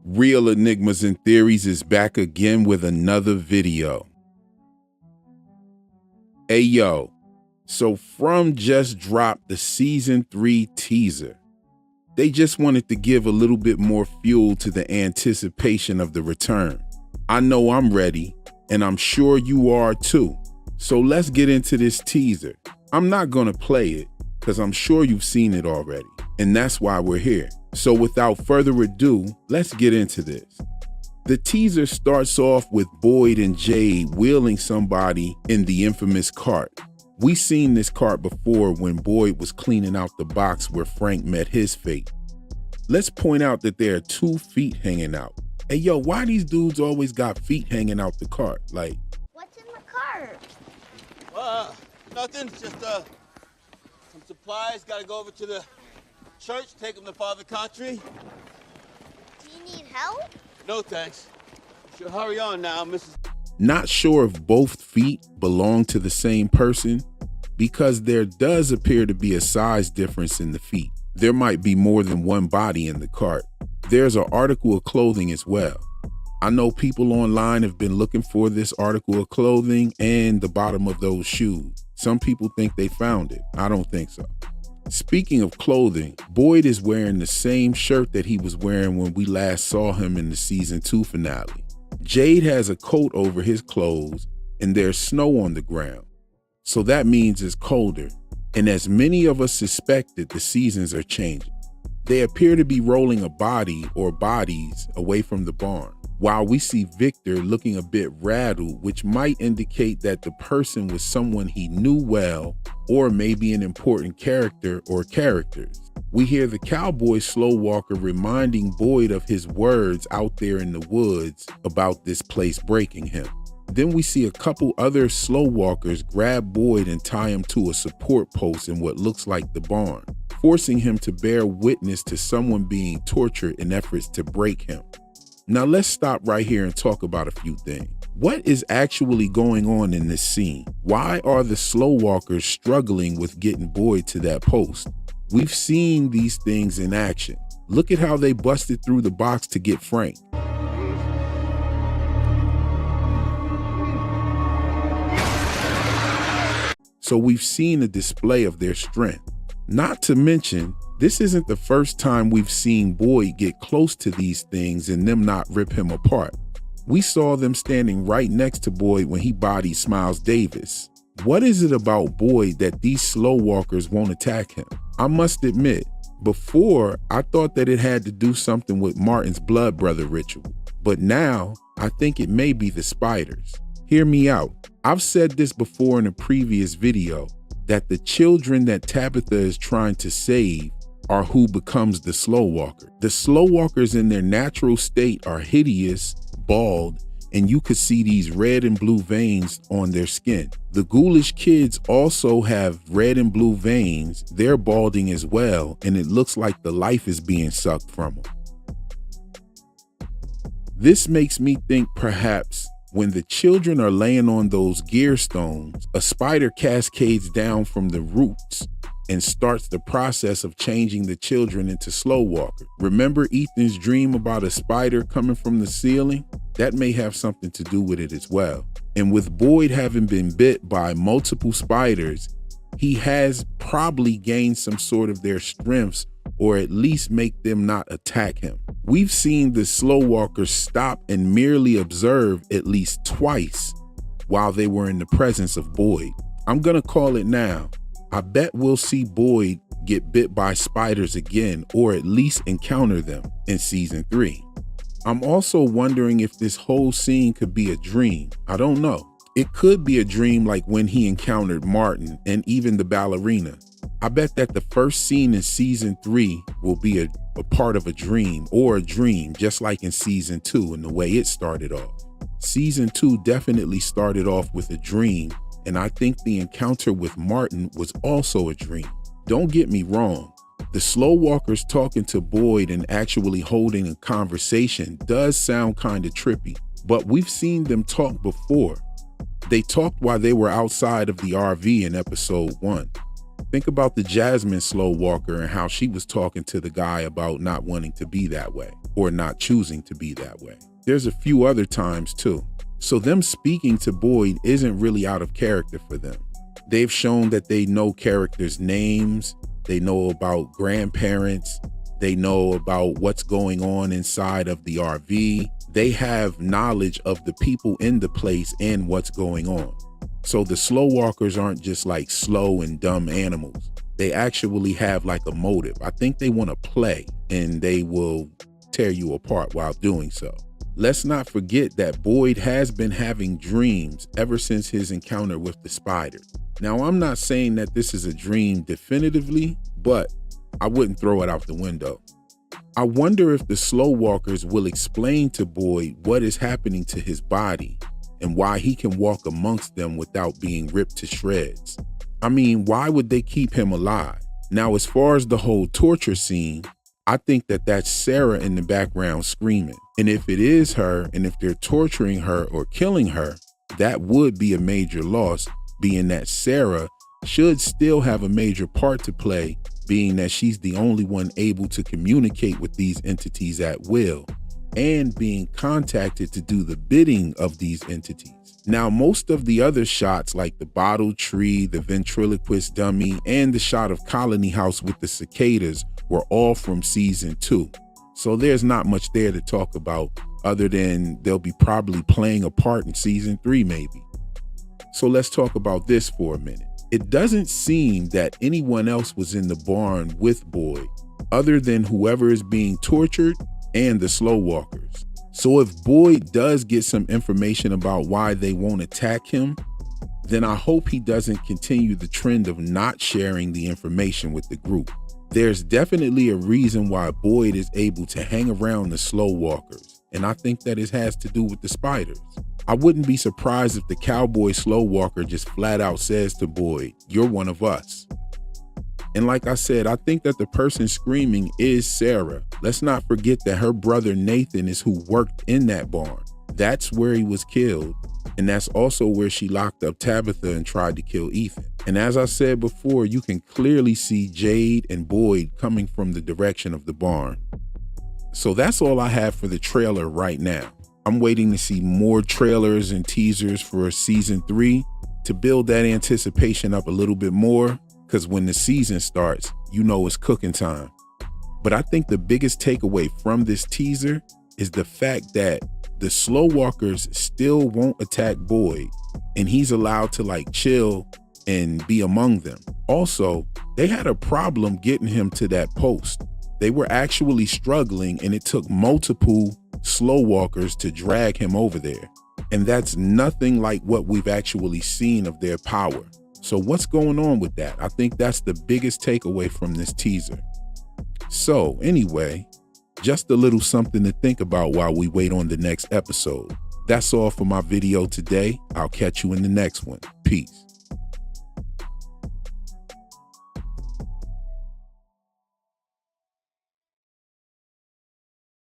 Real Enigmas and Theories is back again with another video. Hey yo, so From just dropped the season 3 teaser. They just wanted to give a little bit more fuel to the anticipation of the return. I know I'm ready, and I'm sure you are too. So let's get into this teaser. I'm not gonna play it, because I'm sure you've seen it already, and that's why we're here. So without further ado, let's get into this. The teaser starts off with Boyd and Jade wheeling somebody in the infamous cart. We seen this cart before when Boyd was cleaning out the box where Frank met his fate. Let's point out that there are 2 feet hanging out. Hey yo, why these dudes always got feet hanging out the cart? Like, what's in the cart? Nothing, just some supplies. Gotta go over to the church, take them to Father Country. Do you need help? No thanks. Should hurry on now, Mrs. Not sure if both feet belong to the same person, because there does appear to be a size difference in the feet. There might be more than one body in the cart. There's an article of clothing as well. I know people online have been looking for this article of clothing and the bottom of those shoes. Some people think they found it. I don't think so. Speaking of clothing, Boyd is wearing the same shirt that he was wearing when we last saw him in the season 2 finale. Jade has a coat over his clothes and there's snow on the ground. So that means it's colder. And as many of us suspected, the seasons are changing. They appear to be rolling a body or bodies away from the barn, while we see Victor looking a bit rattled, which might indicate that the person was someone he knew well, or maybe an important character or characters. We hear the cowboy slow walker reminding Boyd of his words out there in the woods about this place breaking him. Then we see a couple other slow walkers grab Boyd and tie him to a support post in what looks like the barn, forcing him to bear witness to someone being tortured in efforts to break him. Now let's stop right here and talk about a few things. What is actually going on in this scene? Why are the slow walkers struggling with getting Boyd to that post? We've seen these things in action. Look at how they busted through the box to get Frank. So we've seen a display of their strength. Not to mention, this isn't the first time we've seen Boyd get close to these things and them not rip him apart. We saw them standing right next to Boyd when he bodied Smiles Davis. What is it about Boyd that these slow walkers won't attack him? I must admit, before I thought that it had to do something with Martin's blood brother ritual, but now I think it may be the spiders. Hear me out. I've said this before in a previous video, that the children that Tabitha is trying to save are who becomes the slow walker. The slow walkers in their natural state are hideous, bald, and you could see these red and blue veins on their skin. The ghoulish kids also have red and blue veins. They're balding as well, and it looks like the life is being sucked from them. This makes me think perhaps when the children are laying on those gear stones, a spider cascades down from the roots and starts the process of changing the children into slow walkers. Remember Ethan's dream about a spider coming from the ceiling? That may have something to do with it as well. And with Boyd having been bit by multiple spiders, he has probably gained some sort of their strengths, or at least make them not attack him. We've seen the slow walkers stop and merely observe at least twice while they were in the presence of Boyd. I'm gonna call it now. I bet we'll see Boyd get bit by spiders again, or at least encounter them in season 3. I'm also wondering if this whole scene could be a dream. I don't know. It could be a dream like when he encountered Martin and even the ballerina. I bet that the first scene in season 3 will be a part of a dream, or a dream just like in season 2 and the way it started off. Season 2 definitely started off with a dream, and I think the encounter with Martin was also a dream. Don't get me wrong. The slow walkers talking to Boyd and actually holding a conversation does sound kind of trippy, but we've seen them talk before. They talked while they were outside of the RV in episode 1. Think about the Jasmine slow walker and how she was talking to the guy about not wanting to be that way or not choosing to be that way. There's a few other times too. So them speaking to Boyd isn't really out of character for them. They've shown that they know characters' names, they know about grandparents, they know about what's going on inside of the RV. They have knowledge of the people in the place and what's going on. So the slow walkers aren't just like slow and dumb animals. They actually have like a motive. I think they want to play and they will tear you apart while doing so. Let's not forget that Boyd has been having dreams ever since his encounter with the spider. Now, I'm not saying that this is a dream definitively, but I wouldn't throw it out the window. I wonder if the slow walkers will explain to Boyd what is happening to his body and why he can walk amongst them without being ripped to shreds. I mean, why would they keep him alive? Now, as far as the whole torture scene, I think that that's Sarah in the background screaming. And if it is her, and if they're torturing her or killing her, that would be a major loss, being that Sarah should still have a major part to play, being that she's the only one able to communicate with these entities at will and being contacted to do the bidding of these entities. Now, most of the other shots, like the bottle tree, the ventriloquist dummy, and the shot of Colony House with the cicadas were all from season 2. So there's not much there to talk about other than they'll be probably playing a part in season 3 maybe. So let's talk about this for a minute. It doesn't seem that anyone else was in the barn with Boyd other than whoever is being tortured and the slow walkers. So if Boyd does get some information about why they won't attack him, then I hope he doesn't continue the trend of not sharing the information with the group. There's definitely a reason why Boyd is able to hang around the slow walkers, and I think that it has to do with the spiders. I wouldn't be surprised if the cowboy slow walker just flat out says to Boyd, "You're one of us." And like I said, I think that the person screaming is Sarah. Let's not forget that her brother Nathan is who worked in that barn. That's where he was killed. And that's also where she locked up Tabitha and tried to kill Ethan. And as I said before, you can clearly see Jade and Boyd coming from the direction of the barn. So that's all I have for the trailer right now. I'm waiting to see more trailers and teasers for season 3 to build that anticipation up a little bit more. Because when the season starts, you know it's cooking time. But I think the biggest takeaway from this teaser is the fact that the slow walkers still won't attack Boyd, and he's allowed to like chill and be among them. Also, they had a problem getting him to that post. They were actually struggling, and it took multiple slow walkers to drag him over there. And that's nothing like what we've actually seen of their power. So what's going on with that? I think that's the biggest takeaway from this teaser. So anyway, just a little something to think about while we wait on the next episode. That's all for my video today. I'll catch you in the next one. Peace.